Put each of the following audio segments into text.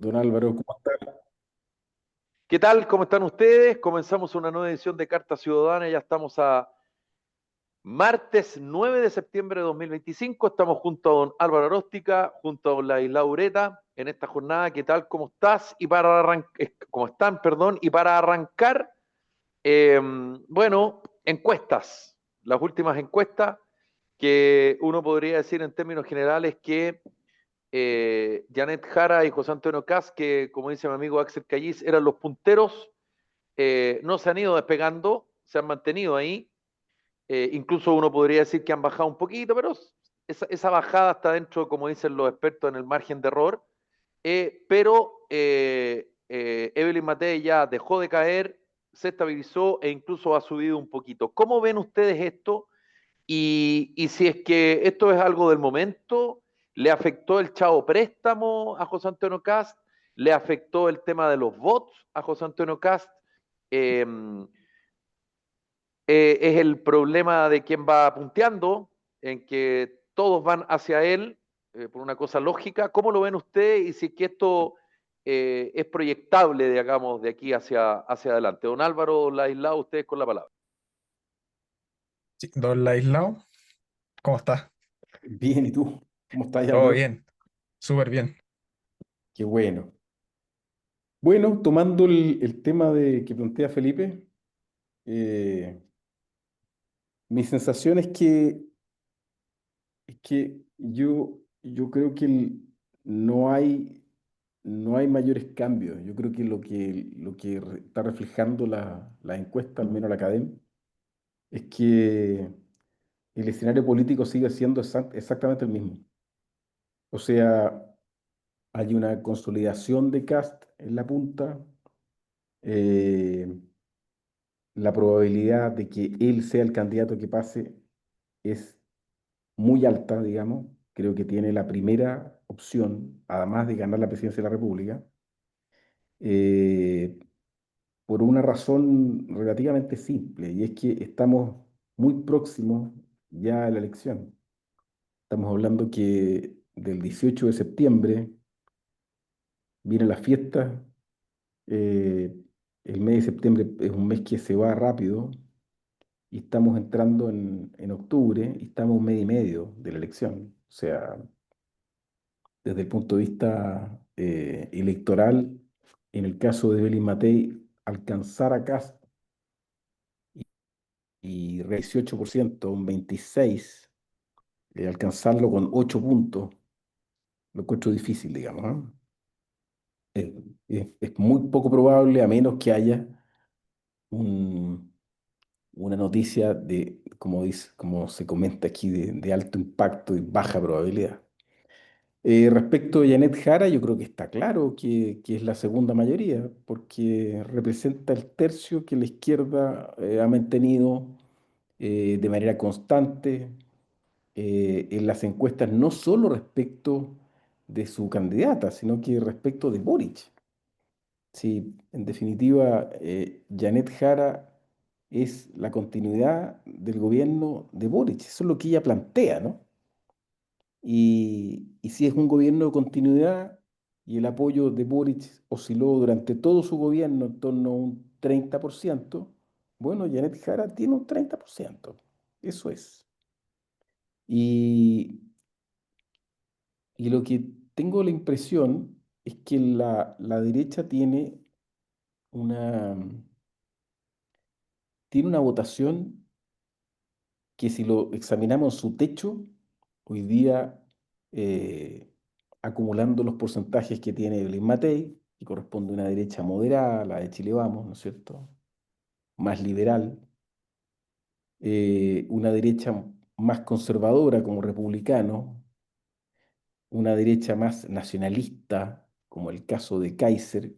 Don Álvaro, ¿cómo está? ¿Qué tal? ¿Cómo están ustedes? Comenzamos una nueva edición de Carta Ciudadana. Ya estamos a martes 9 de septiembre de 2025. Estamos junto a don Álvaro Aróstica, junto a don Ladislao Ureta en esta jornada. ¿Qué tal? ¿Cómo estás? Y para ¿cómo están? Perdón. Y para arrancar, bueno, encuestas. Las últimas encuestas que uno podría decir en términos generales que Janet Jara y José Antonio Caz, que como dice mi amigo Axel Callis, eran los punteros, no se han ido despegando, se han mantenido ahí. Incluso uno podría decir que han bajado un poquito, pero esa bajada está dentro, como dicen los expertos, en el margen de error. Pero Evelyn Matei ya dejó de caer, se estabilizó e incluso ha subido un poquito. ¿Cómo ven ustedes esto? Y si es que esto es algo del momento, ¿le afectó el chavo préstamo a José Antonio Cast? ¿Le afectó el tema de los bots a José Antonio Cast? Eh, es el problema de quien va punteando, en que todos van hacia él por una cosa lógica. ¿Cómo lo ven ustedes y si es que esto es proyectable, digamos, de aquí hacia adelante? Don Álvaro Laislao, ustedes con la palabra. Sí, don Ladislao, ¿cómo está? Bien, ¿y tú? ¿Cómo estás, Todo Álvaro? bien, súper bien. Qué bueno. Bueno, tomando el tema que plantea Felipe, eh, mi sensación es que yo creo que no hay mayores cambios. Yo creo que está reflejando la encuesta, al menos la academia, es que el escenario político sigue siendo exactamente el mismo. O sea, hay una consolidación de Cast en la punta. eh, la probabilidad de que él sea el candidato que pase es muy alta, digamos. Creo que tiene la primera opción, además de ganar la presidencia de la República, eh, por una razón relativamente simple, y es que estamos muy próximos ya a la elección. Estamos hablando que del 18 de septiembre viene la fiesta. eh, el mes de septiembre es un mes que se va rápido, y estamos entrando en octubre y estamos a un mes y medio de la elección. O sea, desde el punto de vista electoral, en el caso de Belín Matei, alcanzar a Kast y 18%, un 26%, alcanzarlo con 8 puntos, lo encuentro difícil, digamos, ¿no? Es muy poco probable, a menos que haya un- una noticia como se comenta aquí, de alto impacto y baja probabilidad. Respecto de Janet Jara, yo creo que está claro que es la segunda mayoría, porque representa el tercio que la izquierda ha mantenido de manera constante en las encuestas, no solo respecto de su candidata, sino que respecto de Boric. Sí, en definitiva, Janet Jara es la continuidad del gobierno de Boric. Eso es lo que ella plantea, ¿no? Y si es un gobierno de continuidad y el apoyo de Boric osciló durante todo su gobierno en torno a un 30%, bueno, Janet Jara tiene un 30%. Eso es. Y, y lo que tengo la impresión es que la derecha una, tiene una votación que, si lo examinamos en su techo, hoy día, eh, acumulando los porcentajes que tiene Evelyn Matei, que corresponde a una derecha moderada, la de Chile Vamos, ¿no es cierto? Más liberal, una derecha más conservadora como republicano, una derecha más nacionalista como el caso de Kaiser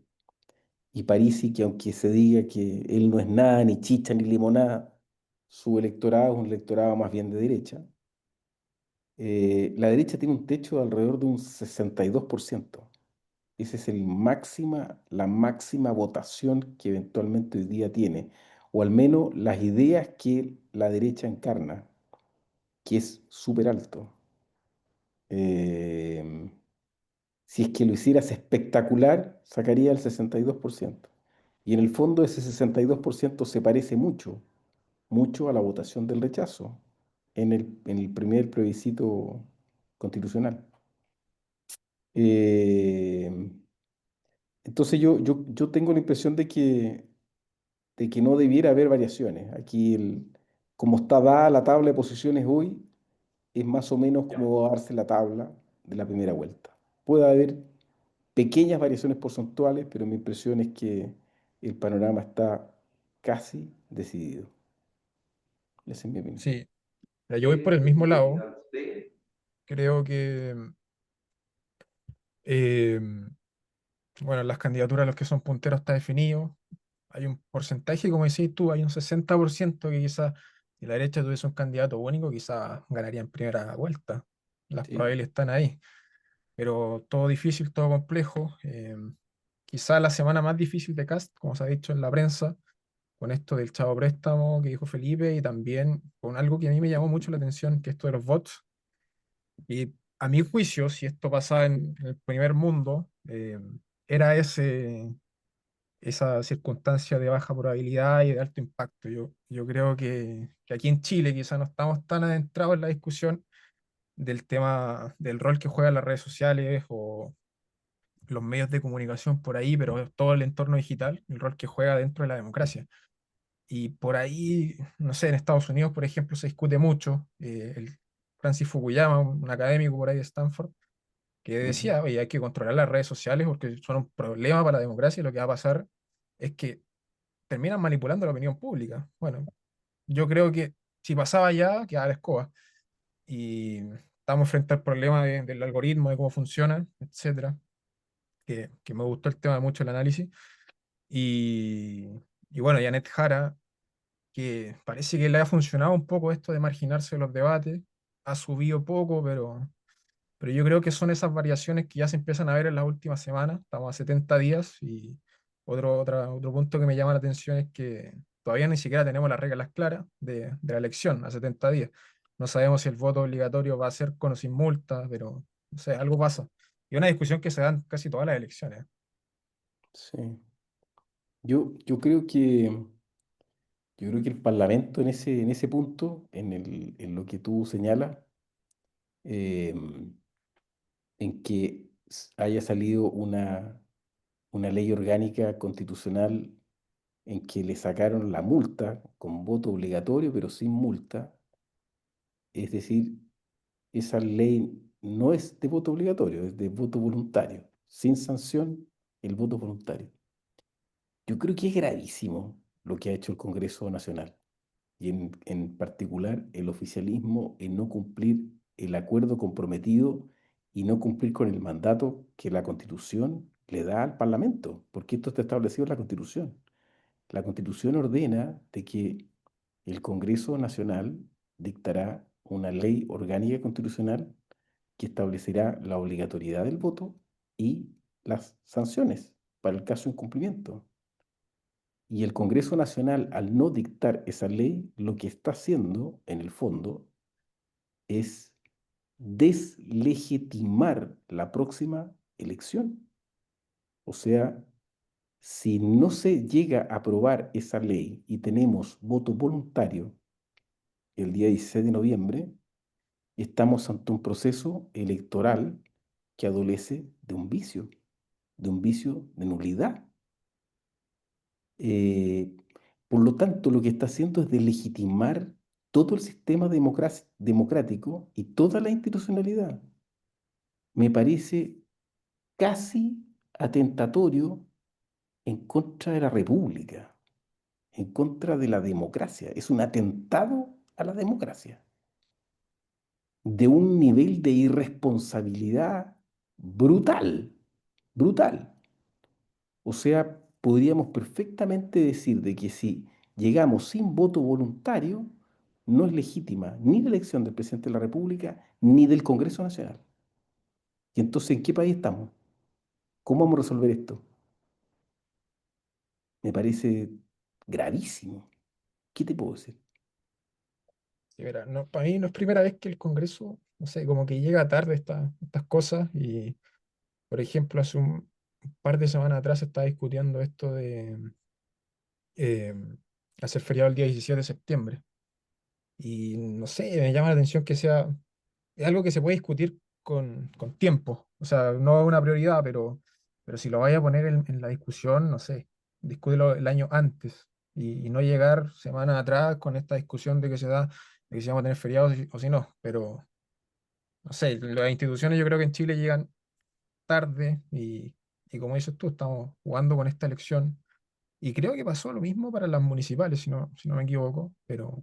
y Parisi, que aunque se diga que él no es nada, ni chicha, ni limonada, su electorado es un electorado más bien de derecha. La derecha tiene un techo de alrededor de un 62%. Esa es la máxima votación que eventualmente hoy día tiene, o al menos las ideas que la derecha encarna, que es súper alto. Eh, Si es que lo hicieras espectacular, sacaría el 62%. Y en el fondo ese 62% se parece mucho, mucho a la votación del rechazo en el primer plebiscito constitucional. Eh, entonces yo tengo la impresión de que no debiera haber variaciones. Aquí, como está dada la tabla de posiciones hoy, es más o menos como va a darse la tabla de la primera vuelta. Puede haber pequeñas variaciones porcentuales, pero mi impresión es que el panorama está casi decidido. Esa es mi opinión. Sí, mira, yo voy por el mismo lado. Creo que, eh, bueno, las candidaturas, los que son punteros está definido. Hay un porcentaje, como decís tú, hay un 60% que quizás, si la derecha tuviese un candidato único, quizás ganaría en primera vuelta. Las Sí. probabilidades están ahí, pero todo difícil, todo complejo. Quizás la semana más difícil de Cast, como se ha dicho en la prensa, con esto del chavo préstamo que dijo Felipe, y también con algo que a mí me llamó mucho la atención, que esto de los bots. Y a mi juicio, si esto pasaba en el primer mundo, era esa circunstancia de baja probabilidad y de alto impacto. Yo creo que aquí en Chile quizás no estamos tan adentrados en la discusión del tema del rol que juegan las redes sociales o los medios de comunicación por ahí, pero todo el entorno digital, el rol que juega dentro de la democracia. Y por ahí, no sé, en Estados Unidos, por ejemplo, se discute mucho. El Francis Fukuyama, un académico por ahí de Stanford, que Ujú. decía, oye, hay que controlar las redes sociales porque son un problema para la democracia y lo que va a pasar es que terminan manipulando la opinión pública. Bueno, yo creo que si pasaba ya, quedaba la escoba. Y estamos frente al problema del algoritmo, de cómo funciona, etcétera. Que me gustó el tema mucho el análisis. Y, y bueno, Janet Jara, que parece que le ha funcionado un poco esto de marginarse de los debates, ha subido poco, pero yo creo que son esas variaciones que ya se empiezan a ver en las últimas semanas. Estamos a 70 días y otro punto que me llama la atención es que todavía ni siquiera tenemos las reglas claras de la elección a 70 días. No sabemos si el voto obligatorio va a ser con o sin multa, pero no sé, algo pasa. Y una discusión que se da en casi todas las elecciones. Sí. Yo creo que el Parlamento en ese punto, en lo que tú señalas, eh, en que haya salido una ley orgánica constitucional en que le sacaron la multa con voto obligatorio, pero sin multa, es decir, esa ley no es de voto obligatorio, es de voto voluntario, sin sanción, el voto voluntario. Yo creo que es gravísimo lo que ha hecho el Congreso Nacional y en particular el oficialismo en no cumplir el acuerdo comprometido y no cumplir con el mandato que la Constitución le da al Parlamento, porque esto está establecido en la Constitución. La Constitución ordena de que el Congreso Nacional dictará una ley orgánica constitucional que establecerá la obligatoriedad del voto y las sanciones para el caso de incumplimiento. Y el Congreso Nacional, al no dictar esa ley, lo que está haciendo, en el fondo, es deslegitimar la próxima elección. O sea, si no se llega a aprobar esa ley y tenemos voto voluntario el día 16 de noviembre, estamos ante un proceso electoral que adolece de un vicio de nulidad. Eh, por lo tanto, lo que está haciendo es delegitimar todo el sistema democrático y toda la institucionalidad. Me parece casi atentatorio en contra de la República, en contra de la democracia. Es un atentado a la democracia, de un nivel de irresponsabilidad brutal, brutal. O sea, podríamos perfectamente decir de que si llegamos sin voto voluntario, no es legítima ni la elección del presidente de la República ni del Congreso Nacional. Y entonces, ¿en qué país estamos? ¿Cómo vamos a resolver esto? Me parece gravísimo. ¿Qué te puedo decir? Sí, mira, no, para mí no es primera vez que el Congreso, no sé, como que llega tarde estas cosas Por ejemplo, hace un par de semanas atrás se estaba discutiendo esto de eh, hacer feriado el día 17 de septiembre. Y no sé, me llama la atención que sea es algo que se puede discutir con tiempo. O sea, no es una prioridad, pero si lo vaya a poner en la discusión, no sé, discútelo el año antes y no llegar semanas atrás con esta discusión de que se da, de que si vamos a tener feriados o si no. Pero, no sé, las instituciones yo creo que en Chile llegan tarde y como dices tú, estamos jugando con esta elección. Y creo que pasó lo mismo para las municipales, si no me equivoco, pero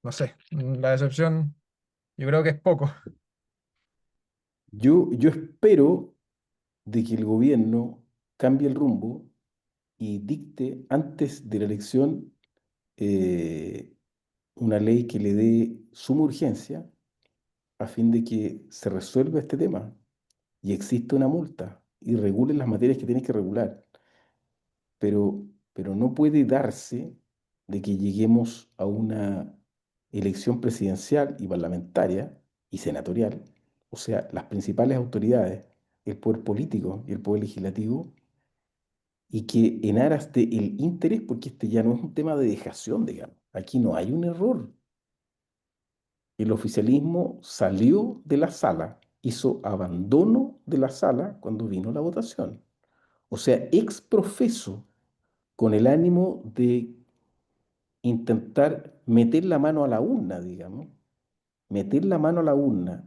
no sé, la decepción yo creo que es poco. Yo espero de que el gobierno cambie el rumbo y dicte antes de la elección eh, una ley que le dé suma urgencia a fin de que se resuelva este tema y exista una multa y regule las materias que tiene que regular. Pero, pero no puede darse de que lleguemos a una elección presidencial y parlamentaria y senatorial, o sea, las principales autoridades, el poder político y el poder legislativo, y que en aras del interés, porque este ya no es un tema de dejación, digamos, aquí no hay un error. El oficialismo salió de la sala, hizo abandono de la sala cuando vino la votación. O sea, ex profeso, con el ánimo de intentar meter la mano a la urna, digamos, meter la mano a la urna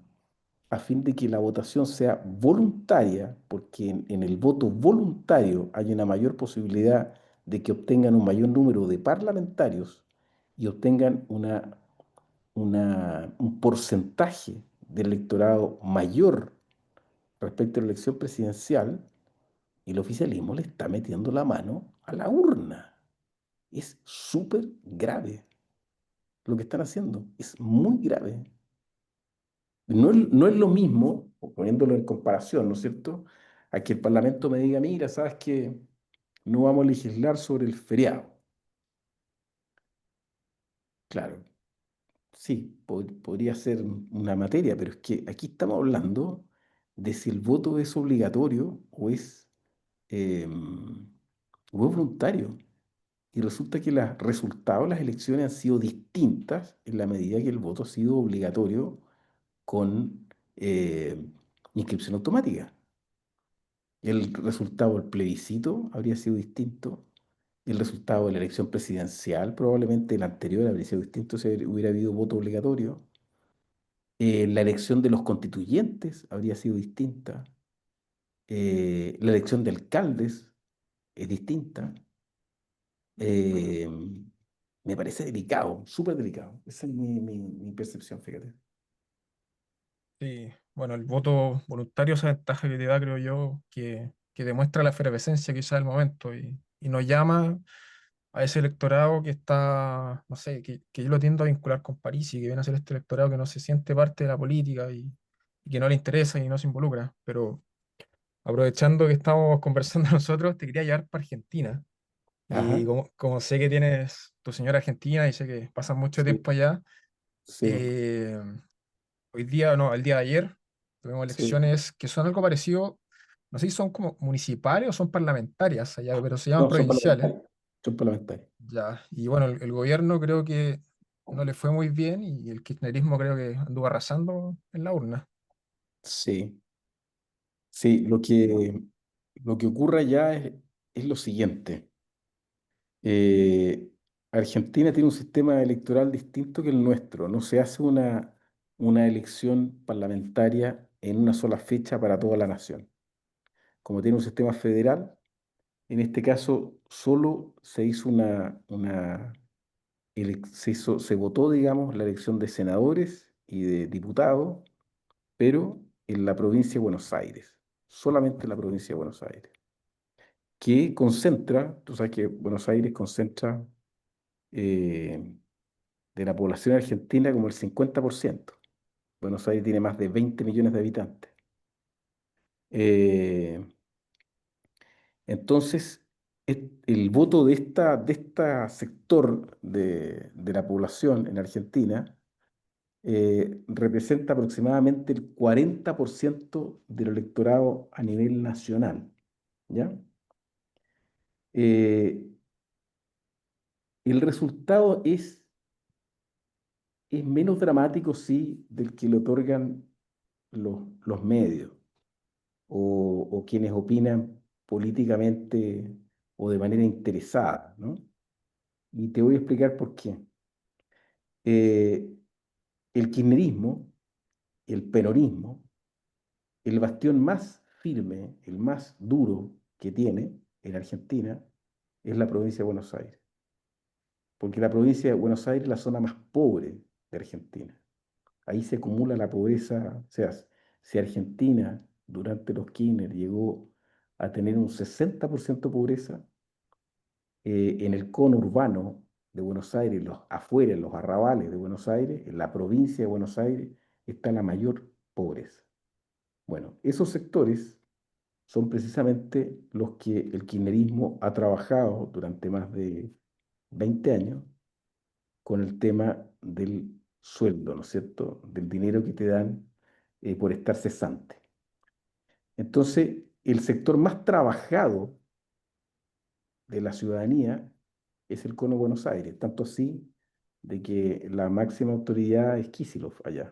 a fin de que la votación sea voluntaria, porque en el voto voluntario hay una mayor posibilidad de que obtengan un mayor número de parlamentarios y obtengan un porcentaje del electorado mayor respecto a la elección presidencial, el oficialismo le está metiendo la mano a la urna. Es súper grave lo que están haciendo, es muy grave. No es lo mismo, poniéndolo en comparación, ¿no es cierto?, a que el Parlamento me diga, mira, sabes que no vamos a legislar sobre el feriado. Claro, sí, podría ser una materia, pero es que aquí estamos hablando de si el voto es obligatorio o es voluntario. Y resulta que los resultados de las elecciones han sido distintas en la medida que el voto ha sido obligatorio con inscripción automática. El resultado del plebiscito habría sido distinto. El resultado de la elección presidencial, probablemente el anterior, habría sido distinto si hubiera habido voto obligatorio. La elección de los constituyentes habría sido distinta. La elección de alcaldes es distinta. Eh, Me parece delicado, súper delicado. Esa es mi percepción, fíjate. Sí, bueno, el voto voluntario, esa ventaja que te da, creo yo, que demuestra la efervescencia quizá del momento y nos llama a ese electorado que está, no sé, que yo lo tiendo a vincular con París y que viene a ser este electorado que no se siente parte de la política y que no le interesa y no se involucra. Pero aprovechando que estamos conversando nosotros, te quería llevar para Argentina. Ajá, Y como sé que tienes tu señora argentina y sé que pasan mucho sí, tiempo allá, sí, eh, hoy día, no, el día de ayer tuvimos sí. elecciones que son algo parecido, no sé si son como municipales o son parlamentarias allá, pero se llaman No, son provinciales. parlamentarios. Son parlamentarios. Ya, y bueno, el gobierno creo que no le fue muy bien y el kirchnerismo creo que anduvo arrasando en la urna. Sí, sí, lo que ocurre allá es lo siguiente. Eh, Argentina tiene un sistema electoral distinto que el nuestro. No se hace una elección parlamentaria en una sola fecha para toda la nación. Como tiene un sistema federal, en este caso solo se hizo se votó, digamos, la elección de senadores y de diputados, pero en la provincia de Buenos Aires, solamente en la provincia de Buenos Aires, que concentra, tú sabes que Buenos Aires concentra eh, de la población argentina como el 50%. Buenos Aires tiene más de 20 millones de habitantes. Eh, entonces, el voto de esta sector de la población en Argentina representa aproximadamente el 40% del electorado a nivel nacional, ¿ya? Eh, el resultado es menos dramático, sí, del que le otorgan los medios o quienes opinan políticamente o de manera interesada, ¿no? Y te voy a explicar por qué. Eh, el kirchnerismo, el peronismo, el bastión más firme, el más duro que tiene en Argentina es la provincia de Buenos Aires, porque la provincia de Buenos Aires es la zona más pobre de Argentina. Ahí se acumula la pobreza, o sea, si Argentina durante los Kirchner llegó a tener un 60% de pobreza, en el cono urbano de Buenos Aires, los afuera, en los arrabales de Buenos Aires, en la provincia de Buenos Aires, está la mayor pobreza. Bueno, esos sectores son precisamente los que el kirchnerismo ha trabajado durante más de 20 años con el tema del sueldo, ¿no es cierto? Del dinero que te dan por estar cesante. Entonces, el sector más trabajado de la ciudadanía es el Cono Buenos Aires, tanto así de que la máxima autoridad es Kicillof allá.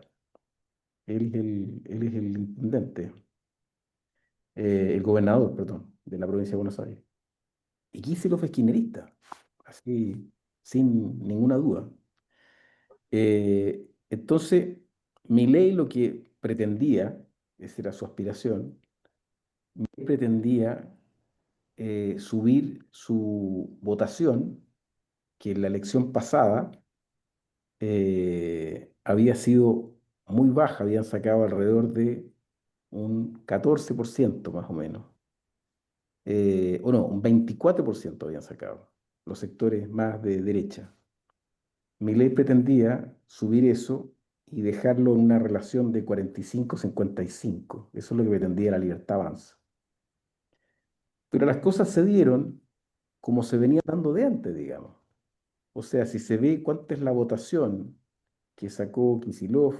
Él es el intendente, el gobernador, perdón, de la provincia de Buenos Aires. Y Kicillof es kirchnerista, así, sin ninguna duda. Entonces, Milei lo que pretendía, esa era su aspiración, Milei pretendía subir su votación, que en la elección pasada había sido muy baja, habían sacado alrededor de un 14% más o menos, o no, un 24% habían sacado los sectores más de derecha. Milei pretendía subir eso y dejarlo en una relación de 45-55. Eso es lo que pretendía la Libertad Avanza. Pero las cosas se dieron como se venía dando de antes, digamos. O sea, si se ve cuánta es la votación que sacó Kicillof,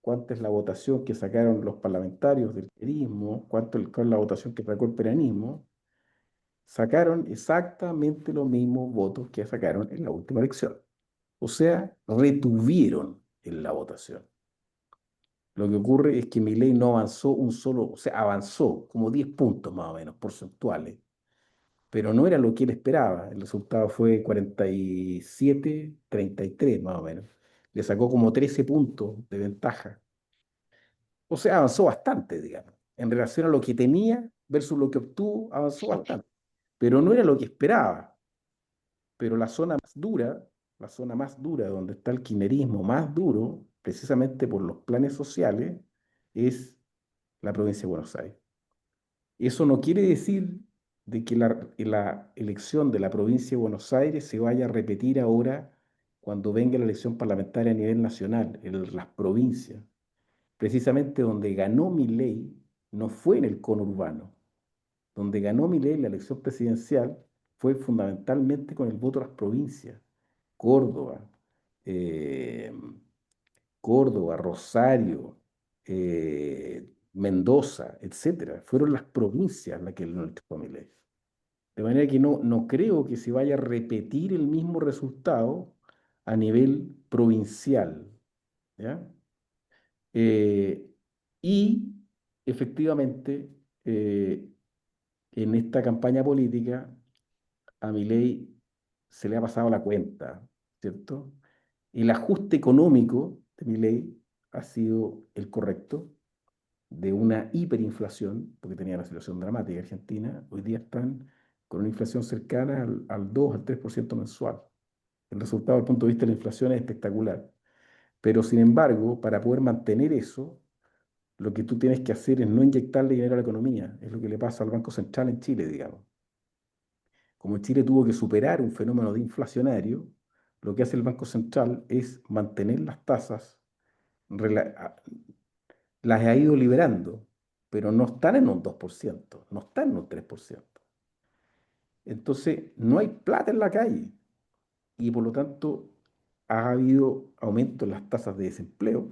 cuánta es la votación que sacaron los parlamentarios del peronismo, cuál es la votación que sacó el peronismo, sacaron exactamente los mismos votos que sacaron en la última elección. O sea, retuvieron en la votación. Lo que ocurre es que Milei no avanzó un solo, o sea, avanzó como 10 puntos más o menos porcentuales, pero no era lo que él esperaba. El resultado fue 47-33 más o menos. Le sacó como 13 puntos de ventaja. O sea, avanzó bastante, digamos. En relación a lo que tenía versus lo que obtuvo, avanzó bastante. Pero no era lo que esperaba. Pero la zona más dura donde está el kirchnerismo más duro, precisamente por los planes sociales, es la provincia de Buenos Aires. Eso no quiere decir de que la elección de la provincia de Buenos Aires se vaya a repetir ahora cuando venga la elección parlamentaria a nivel nacional, en las provincias. Precisamente donde ganó Milei no fue en el conurbano. Donde ganó Milei la elección presidencial fue fundamentalmente con el voto de las provincias. Córdoba, eh, Córdoba, Rosario, Mendoza, etcétera. Fueron las provincias las que lo electó Milei. De manera que no creo que se vaya a repetir el mismo resultado a nivel provincial, ¿ya? Eh, y efectivamente, en esta campaña política, a Milei se le ha pasado la cuenta, ¿cierto? El ajuste económico de Milei ha sido el correcto, de una hiperinflación, porque tenía una situación dramática Argentina, hoy día están con una inflación cercana al 2 al 3% mensual. El resultado desde el punto de vista de la inflación es espectacular. Pero sin embargo, para poder mantener eso, lo que tú tienes que hacer es no inyectarle dinero a la economía. Es lo que le pasa al Banco Central en Chile, digamos. Como Chile tuvo que superar un fenómeno de inflacionario, lo que hace el Banco Central es mantener las tasas, las ha ido liberando, pero no están en un 2%, no están en un 3%. Entonces, no hay plata en la calle y por lo tanto ha habido aumento en las tasas de desempleo,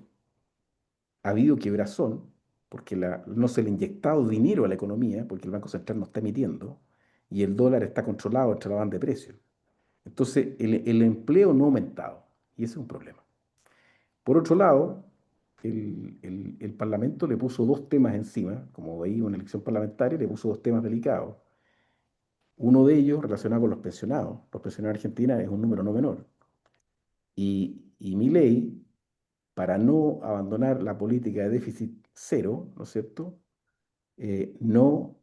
ha habido quebrazón, porque no se le ha inyectado dinero a la economía, porque el Banco Central no está emitiendo, y el dólar está controlado entre la banda de precios. Entonces, el empleo no ha aumentado, y ese es un problema. Por otro lado, el Parlamento le puso dos temas encima, como veía una elección parlamentaria, le puso dos temas delicados. Uno de ellos relacionado con los pensionados. Los pensionados en Argentina es un número no menor. Y Milei, para no abandonar la política de déficit cero, ¿no es cierto? No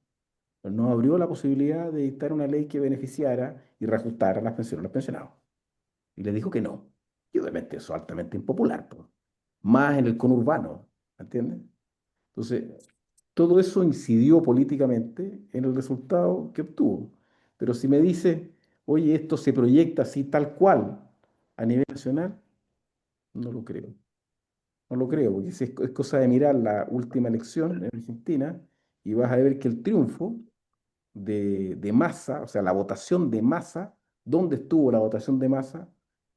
abrió la posibilidad de dictar una ley que beneficiara y reajustara las pensiones a los pensionados. Y le dijo que no. Y obviamente eso es altamente impopular, po. Más en el conurbano, ¿entiendes? Entonces, todo eso incidió políticamente en el resultado que obtuvo. Pero si me dice, oye, esto se proyecta así tal cual a nivel nacional, no lo creo. No lo creo, porque si es cosa de mirar la última elección en Argentina y vas a ver que el triunfo de Massa, o sea, la votación de Massa, ¿dónde estuvo la votación de Massa?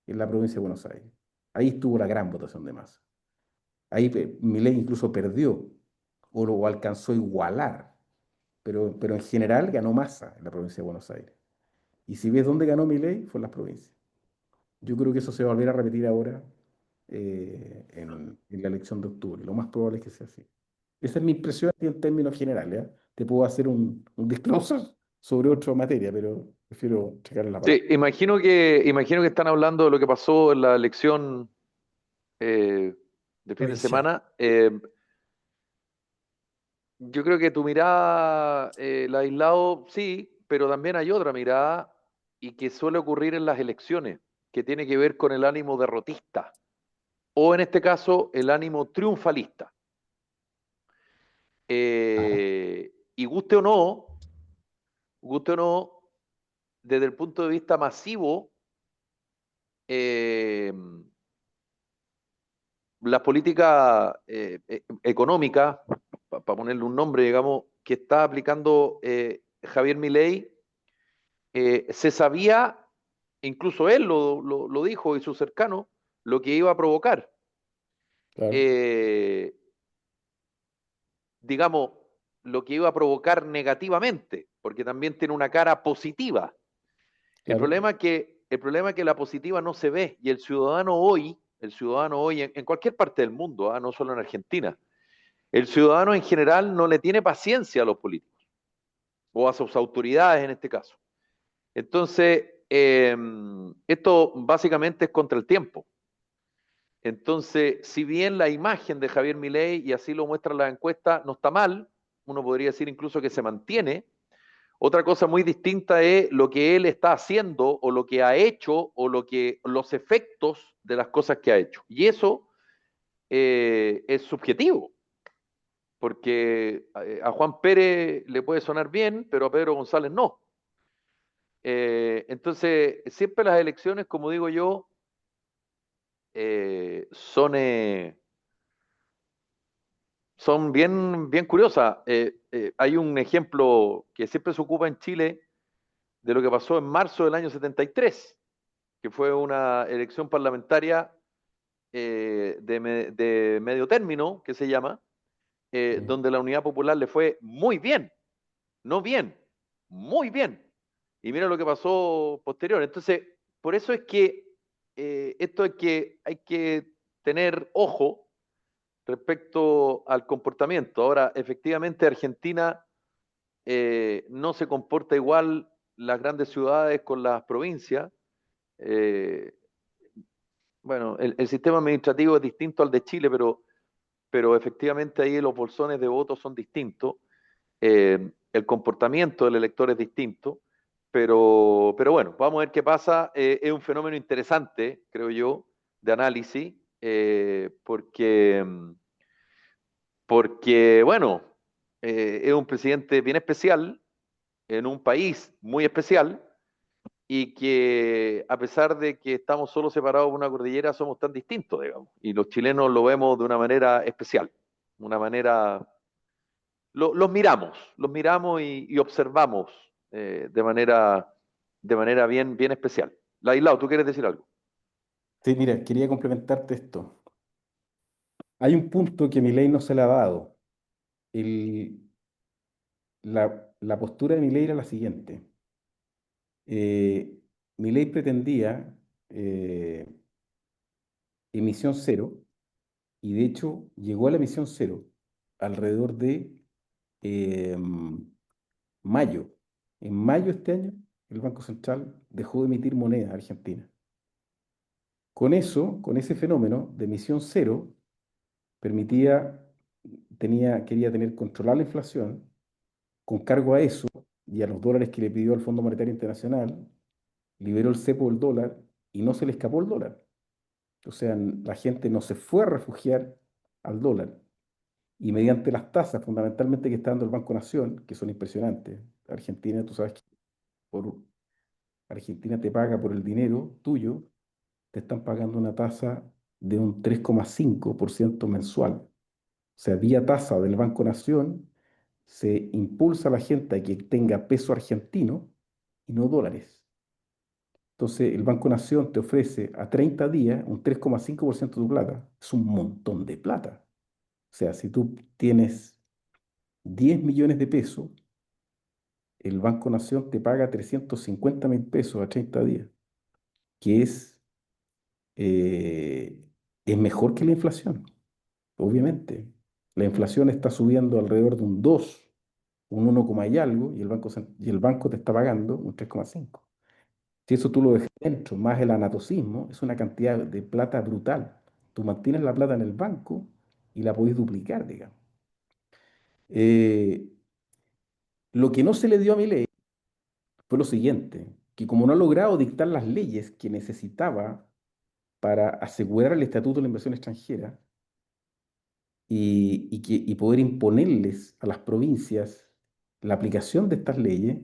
En la provincia de Buenos Aires. Ahí estuvo la gran votación de Massa. Ahí Milei incluso perdió o alcanzó a igualar, pero en general ganó Massa en la provincia de Buenos Aires. Y si ves dónde ganó Milei, fue en las provincias. Yo creo que eso se va a volver a repetir ahora en la elección de octubre. Lo más probable es que sea así. Esa es mi impresión en términos generales, ¿eh? Te puedo hacer un disclosure sobre otra materia, pero prefiero checar en la Sí, palabra. imagino que están hablando de lo que pasó en la elección eh, de fin de provincial. semana. Yo creo que tu mirada, la de aislado, sí, pero también hay otra mirada y que suele ocurrir en las elecciones, que tiene que ver con el ánimo derrotista, o en este caso, el ánimo triunfalista. Ah, Y guste o no, desde el punto de vista masivo, eh, las políticas económicas, para ponerle un nombre, digamos, que está aplicando Javier Milei, se sabía, incluso él lo dijo y sus cercanos, lo que iba a provocar. claro, Eh, digamos, lo que iba a provocar negativamente, porque también tiene una cara positiva. claro, El problema es que la positiva no se ve y el ciudadano hoy en cualquier parte del mundo, no solo en Argentina, el ciudadano en general no le tiene paciencia a los políticos o a sus autoridades en este caso. Entonces, esto básicamente es contra el tiempo. Entonces, si bien la imagen de Javier Milei, y así lo muestra la encuesta, no está mal, uno podría decir incluso que se mantiene, otra cosa muy distinta es lo que él está haciendo o lo que ha hecho o los efectos de las cosas que ha hecho. Y eso es subjetivo, porque a Juan Pérez le puede sonar bien, pero a Pedro González no. Entonces, siempre las elecciones, como digo yo, son son bien curiosas. Hay un ejemplo que siempre se ocupa en Chile de lo que pasó en marzo del año 73, que fue una elección parlamentaria de medio término, que se llama, sí, donde la Unidad Popular le fue muy bien, no bien, muy bien. Y mira lo que pasó posterior. Entonces, por eso es que esto hay que tener ojo respecto al comportamiento. Ahora, efectivamente, Argentina no se comporta igual las grandes ciudades con las provincias. Eh, bueno, el sistema administrativo es distinto al de Chile, pero efectivamente ahí los bolsones de votos son distintos. El comportamiento del elector es distinto. Pero bueno, vamos a ver qué pasa. Es un fenómeno interesante, creo yo, de análisis, porque bueno, es un presidente bien especial en un país muy especial y que a pesar de que estamos solo separados por una cordillera, somos tan distintos, digamos. Y los chilenos lo vemos de una manera especial, una manera... los miramos y observamos de manera bien especial. Laislao, ¿tú quieres decir algo? Sí, mira, quería complementarte esto. Hay un punto que Milei no se le ha dado. El- la postura de Milei era la siguiente. Eh, Milei pretendía eh, emisión cero y de hecho llegó a la emisión cero alrededor de eh, mayo. En mayo de este año, el Banco Central dejó de emitir moneda argentina. Con eso, con ese fenómeno de emisión cero, permitía, quería tener controlada la inflación, con cargo a eso y a los dólares que le pidió al Fondo Monetario Internacional, liberó el cepo del dólar y no se le escapó el dólar. O sea, la gente no se fue a refugiar al dólar. Y mediante las tasas, fundamentalmente que está dando el Banco Nación, que son impresionantes. Argentina, tú sabes que por Argentina te paga por el dinero tuyo, te están pagando una tasa de un 3,5% mensual. O sea, vía tasa del Banco Nación, se impulsa a la gente a que tenga peso argentino y no dólares. Entonces, el Banco Nación te ofrece a 30 días un 3,5% de tu plata. Es un montón de plata. O sea, si tú tienes 10 millones de pesos, el Banco Nación te paga 350.000 pesos a 30 días, que eh, es mejor que la inflación, obviamente. La inflación está subiendo alrededor de un 2, un 1, y algo, y el banco te está pagando un 3,5. Si eso tú lo dejas dentro, más el anatocismo, es una cantidad de plata brutal. Tú mantienes la plata en el banco y la podés duplicar, digamos. Eh, lo que no se le dio a Milei fue lo siguiente, que como no ha logrado dictar las leyes que necesitaba para asegurar el estatuto de la inversión extranjera y poder imponerles a las provincias la aplicación de estas leyes,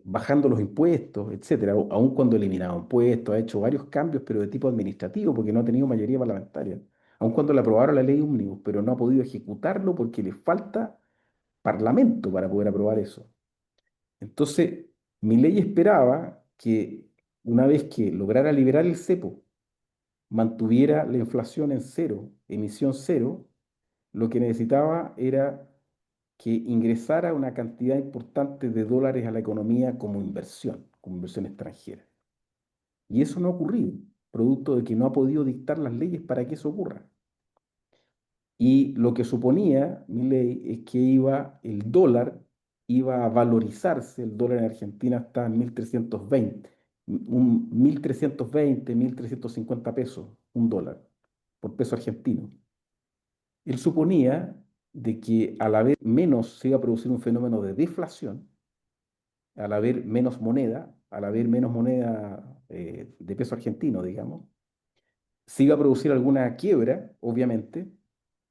bajando los impuestos, etcétera, aun cuando ha eliminado impuestos, ha hecho varios cambios, pero de tipo administrativo, porque no ha tenido mayoría parlamentaria, aun cuando le aprobaron la ley ómnibus, pero no ha podido ejecutarlo porque le falta parlamento para poder aprobar eso. Entonces, Milei esperaba que una vez que lograra liberar el cepo, mantuviera la inflación en cero, emisión cero, lo que necesitaba era que ingresara una cantidad importante de dólares a la economía como inversión extranjera. Y eso no ha ocurrido, producto de que no ha podido dictar las leyes para que eso ocurra. Y lo que suponía mi ley es que el dólar iba a valorizarse, el dólar en Argentina está en 1.320, 1.350 pesos, un dólar, por peso argentino. Él suponía de que al haber menos se iba a producir un fenómeno de deflación, al haber menos moneda de peso argentino, digamos, se iba a producir alguna quiebra, obviamente,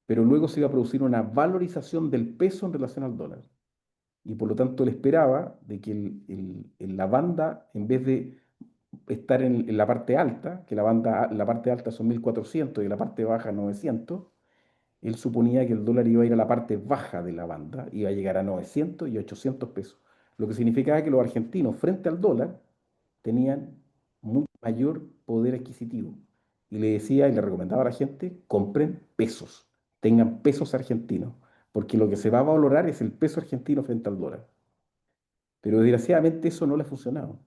pero luego se iba a producir una valorización del peso en relación al dólar. Y por lo tanto él esperaba de que la banda, en vez de estar en la parte alta, que la parte alta son 1.400 y la parte baja 900, él suponía que el dólar iba a ir a la parte baja de la banda, iba a llegar a 900 y 800 pesos, lo que significaba que los argentinos frente al dólar tenían mucho mayor poder adquisitivo. Y le decía y le recomendaba a la gente, compren pesos, tengan pesos argentinos, porque lo que se va a valorar es el peso argentino frente al dólar. Pero desgraciadamente eso no le ha funcionado.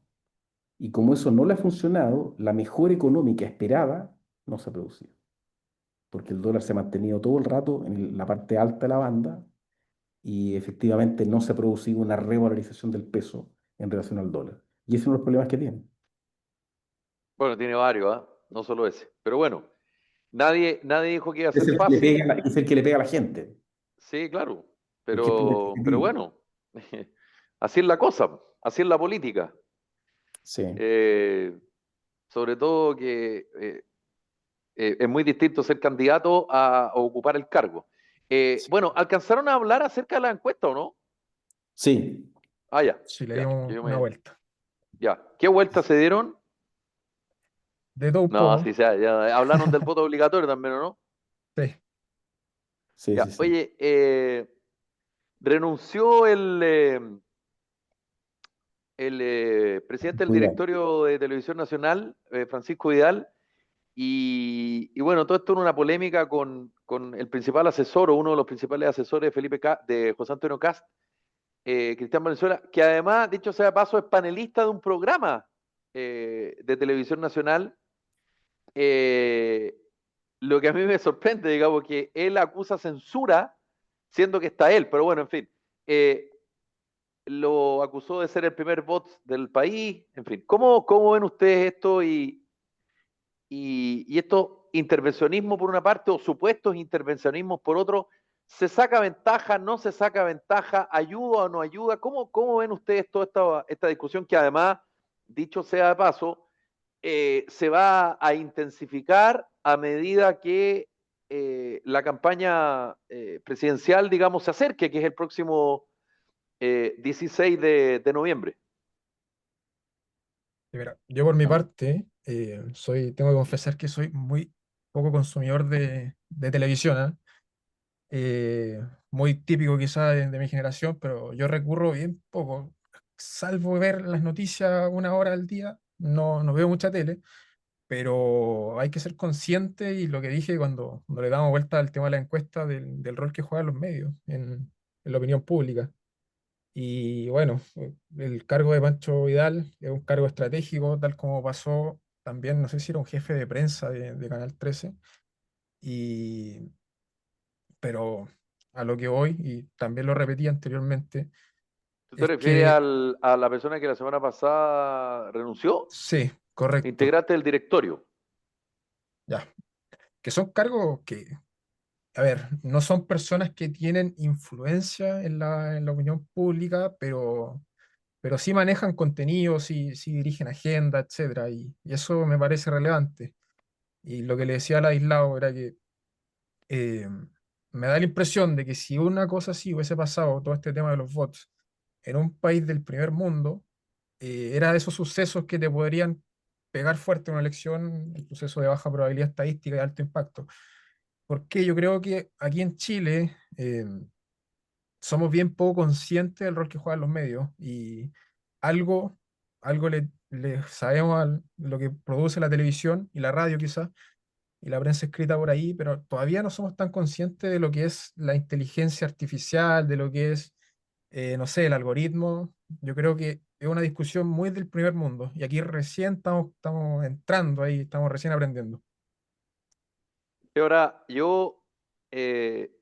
Y como eso no le ha funcionado, la mejora económica esperada no se ha producido, porque el dólar se ha mantenido todo el rato en la parte alta de la banda y efectivamente no se ha producido una revalorización del peso en relación al dólar. Y ese es uno de los problemas que tiene. Bueno, tiene varios, ¿ah? No solo ese. Pero bueno, nadie dijo que iba a ser fácil. Es el que le pega a la gente. Sí, claro. El que es poder Pero adquisitivo. bueno, así es la cosa, así es la política. Sí, Eh, Sobre todo que es muy distinto ser candidato a ocupar el cargo. sí. Bueno, ¿alcanzaron a hablar acerca de la encuesta o no? Sí. Ah, ya, Si le ya, que dimos yo una me, vuelta. ya. ¿Qué vuelta se dieron? De todo un No, poco. sí, ya hablaron del voto obligatorio también, ¿o no? Sí. Sí, sí, Ya, sí. oye, renunció el presidente del Cuidado. directorio de Televisión Nacional, Francisco Vidal, Y bueno, todo esto en una polémica con el principal asesor o uno de los principales asesores de José Antonio Cast, Cristian Valenzuela, que además, dicho sea de paso, es panelista de un programa de televisión nacional. eh, lo que a mí me sorprende, digamos, que él acusa censura, siendo que está él, pero bueno, en fin. Lo acusó de ser el primer bot del país, en fin. ¿Cómo ven ustedes esto y esto intervencionismo por una parte o supuestos intervencionismos por otro? ¿Se saca ventaja, no se saca ventaja, ayuda o no ayuda? ¿Cómo ven ustedes toda esta discusión que además, dicho sea de paso, se va a intensificar a medida que la campaña presidencial, digamos, se acerque, que es el próximo 16 de noviembre? Y mira, yo por mi parte, tengo que confesar que soy muy poco consumidor de televisión, ¿ah? Muy típico quizá de mi generación, pero yo recurro bien poco, salvo ver las noticias 1 hora al día, no veo mucha tele, pero hay que ser consciente y lo que dije cuando le damos vuelta al tema de la encuesta del rol que juegan los medios en la opinión pública. Y bueno, el cargo de Pancho Vidal es un cargo estratégico, tal como pasó también, no sé si era un jefe de prensa de Canal 13, y, pero a lo que voy, y también lo repetí anteriormente, ¿Tú te es refieres que a la persona que la semana pasada renunció? sí, correcto, Integrante del directorio. ya, que son cargos que, a ver, no son personas que tienen influencia en la opinión pública, pero sí manejan contenido, sí dirigen agenda, etcétera, y eso me parece relevante. Y lo que le decía a Ladislao era que eh, me da la impresión de que si una cosa así hubiese pasado, todo este tema de los bots, en un país del primer mundo, era de esos sucesos que te podrían pegar fuerte en una elección, un suceso de baja probabilidad estadística y alto impacto. Porque yo creo que aquí en Chile somos bien poco conscientes del rol que juegan los medios y algo, algo le sabemos a lo que produce la televisión y la radio quizás y la prensa escrita por ahí, pero todavía no somos tan conscientes de lo que es la inteligencia artificial, de lo que es, no sé, el algoritmo. Yo creo que es una discusión muy del primer mundo y aquí recién estamos entrando ahí, estamos recién aprendiendo. Y ahora, yo, eh,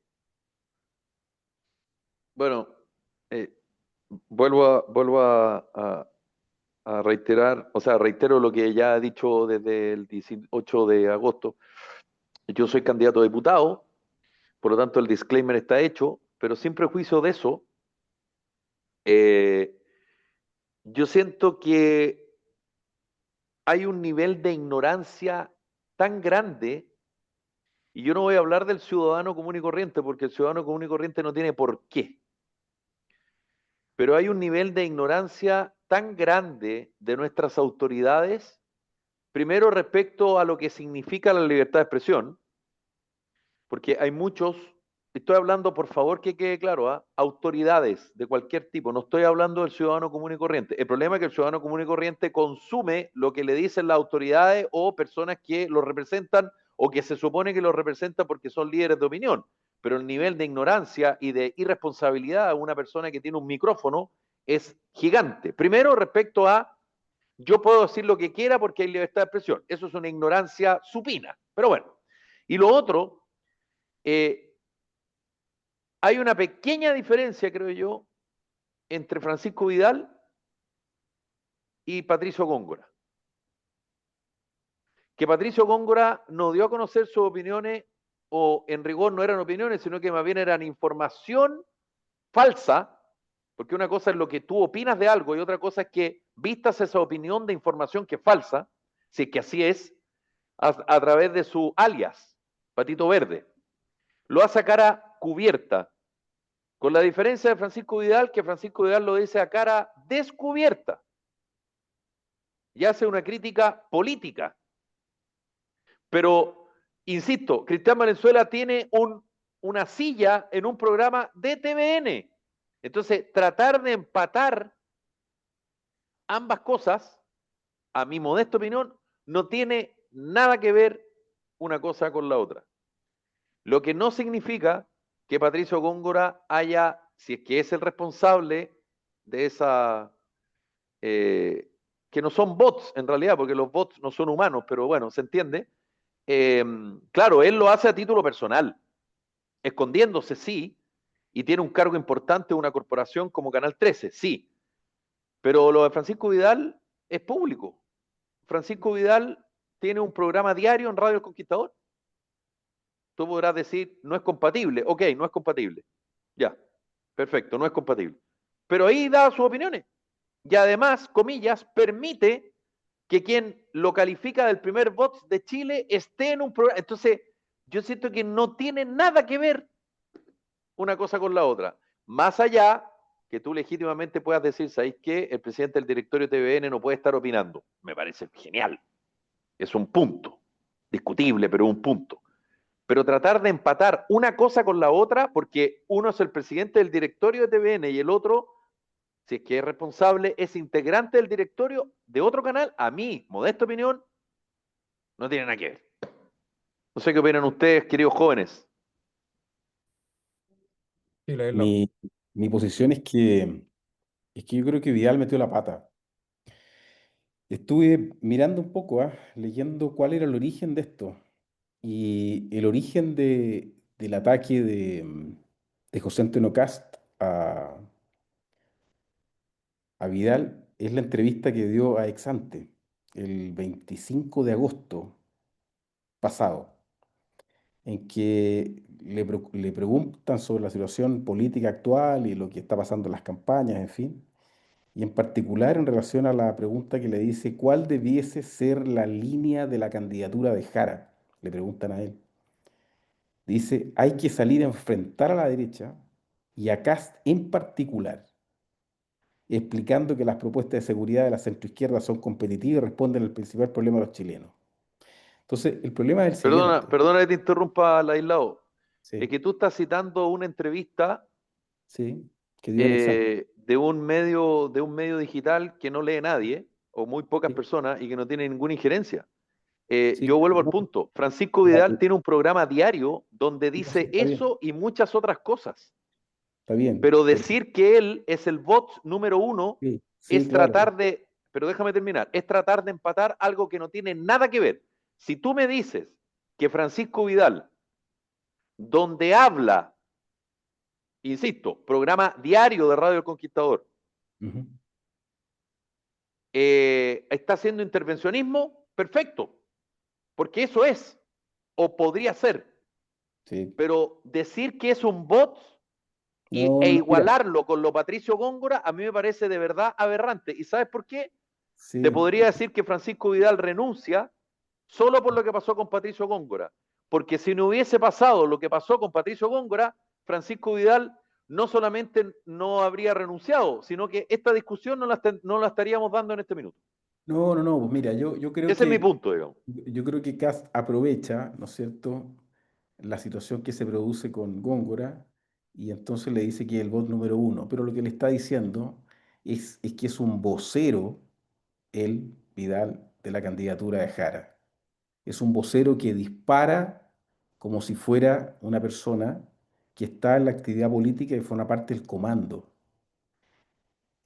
bueno, eh, vuelvo a reiterar, o sea, reitero lo que ya he dicho desde el 18 de agosto. Yo soy candidato a diputado, por lo tanto el disclaimer está hecho, pero sin prejuicio de eso, eh, yo siento que hay un nivel de ignorancia tan grande, y yo no voy a hablar del ciudadano común y corriente, porque el ciudadano común y corriente no tiene por qué, pero hay un nivel de ignorancia tan grande de nuestras autoridades, primero respecto a lo que significa la libertad de expresión, porque hay muchos, estoy hablando, por favor, que quede claro, ¿ah? Autoridades de cualquier tipo, no estoy hablando del ciudadano común y corriente. El problema es que el ciudadano común y corriente consume lo que le dicen las autoridades o personas que lo representan o que se supone que lo representan porque son líderes de opinión. Pero el nivel de ignorancia y de irresponsabilidad de una persona que tiene un micrófono es gigante. Primero, respecto a yo puedo decir lo que quiera porque hay libertad de expresión. Eso es una ignorancia supina. Pero bueno. Y lo otro, eh, hay una pequeña diferencia, creo yo, entre Francisco Vidal y Patricio Góngora. Que Patricio Góngora nos dio a conocer sus opiniones, o en rigor no eran opiniones, sino que más bien eran información falsa, porque una cosa es lo que tú opinas de algo y otra cosa es que vistas esa opinión de información que es falsa, si es que así es, a través de su alias, Patito Verde. Lo hace a cara cubierta, con la diferencia de Francisco Vidal, que Francisco Vidal lo dice a cara descubierta y hace una crítica política. Pero, insisto, Cristian Valenzuela tiene una silla en un programa de TVN. Entonces, tratar de empatar ambas cosas, a mi modesta opinión, no tiene nada que ver una cosa con la otra. Lo que no significa que Patricio Góngora haya, si es que es el responsable de esa, que no son bots en realidad, porque los bots no son humanos, pero bueno, se entiende. Claro, él lo hace a título personal, escondiéndose, sí, y tiene un cargo importante en una corporación como Canal 13, sí, pero lo de Francisco Vidal es público. Francisco Vidal tiene un programa diario en Radio El Conquistador. Tú podrás decir, no es compatible. Ok, no es compatible. Ya, perfecto, no es compatible. Pero ahí da sus opiniones. Y además, comillas, permite que quien lo califica del primer bot de Chile esté en un programa. Entonces, yo siento que no tiene nada que ver una cosa con la otra. Más allá que tú legítimamente puedas decir, ¿sabéis qué? El presidente del directorio de TVN no puede estar opinando. Me parece genial. Es un punto. Discutible, pero un punto. Pero tratar de empatar una cosa con la otra, porque uno es el presidente del directorio de TVN y el otro, si es que es responsable, es integrante del directorio de otro canal, a mí, modesta opinión, no tiene nada que ver. No sé qué opinan ustedes, queridos jóvenes. Sí, leerlo. Mi, mi posición es que yo creo que Vidal metió la pata. Estuve mirando un poco, leyendo cuál era el origen de esto. Y el origen del ataque de José Antonio Cast a Vidal es la entrevista que dio a Exante el 25 de agosto pasado, en que le preguntan sobre la situación política actual y lo que está pasando en las campañas, en fin, y en particular en relación a la pregunta que le dice cuál debiese ser la línea de la candidatura de Jara, le preguntan a él. Dice, hay que salir a enfrentar a la derecha y a Kast en particular, explicando que las propuestas de seguridad de la centroizquierda son competitivas y responden al principal problema de los chilenos. Entonces, el problema es el Perdona, siguiente. perdona que te interrumpa, Laislao. Es Sí, que tú estás citando una entrevista sí, que dio Alexander. de un medio digital que no lee nadie, o muy pocas Sí, personas, y que no tiene ninguna injerencia. sí, Yo vuelvo al no, punto. Francisco la- Vidal tiene un programa diario donde sí, sí, dice está eso y muchas otras cosas. bien, Pero pero decir que él es el bot número uno sí, sí, es claro, tratar de, pero déjame terminar, es tratar de empatar algo que no tiene nada que ver. Si tú me dices que Francisco Vidal, donde habla, insisto, programa diario de Radio El Conquistador, ujú, está haciendo intervencionismo, perfecto, porque eso es, o podría ser, sí. pero decir que es un bot No, e no, no, mira, igualarlo con lo Patricio Góngora, a mí me parece de verdad aberrante. ¿Y sabes por qué? Te sí, podría decir que Francisco Vidal renuncia solo por lo que pasó con Patricio Góngora. Porque si no hubiese pasado lo que pasó con Patricio Góngora, Francisco Vidal no solamente no habría renunciado, sino que esta discusión no la estaríamos dando en este minuto. no, no, no, pues mira, yo creo Ese es mi que, punto, digamos. yo creo que Kast aprovecha, ¿no es cierto?, la situación que se produce con Góngora y entonces le dice que es el bot número uno, pero lo que le está diciendo es que es un vocero, el Vidal, de la candidatura de Jara. Es un vocero que dispara como si fuera una persona que está en la actividad política y forma parte del comando.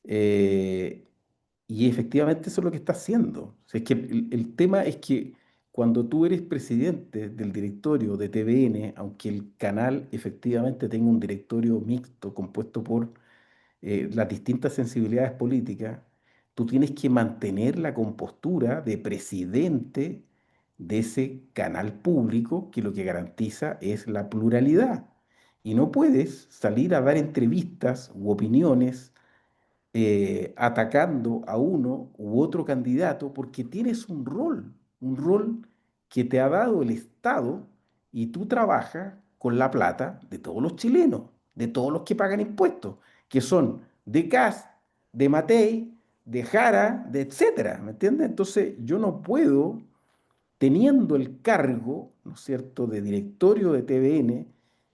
Eh, y efectivamente eso es lo que está haciendo. O sea, es que el tema es que cuando tú eres presidente del directorio de TVN, aunque el canal efectivamente tenga un directorio mixto compuesto por las distintas sensibilidades políticas, tú tienes que mantener la compostura de presidente de ese canal público que lo que garantiza es la pluralidad. Y no puedes salir a dar entrevistas u opiniones atacando a uno u otro candidato porque tienes un rol que te ha dado el Estado y tú trabajas con la plata de todos los chilenos, de todos los que pagan impuestos, que son de CAS, de Matei, de Jara, de etcétera, ¿me entiendes? Entonces yo no puedo teniendo el cargo, ¿no es cierto?, de directorio de TVN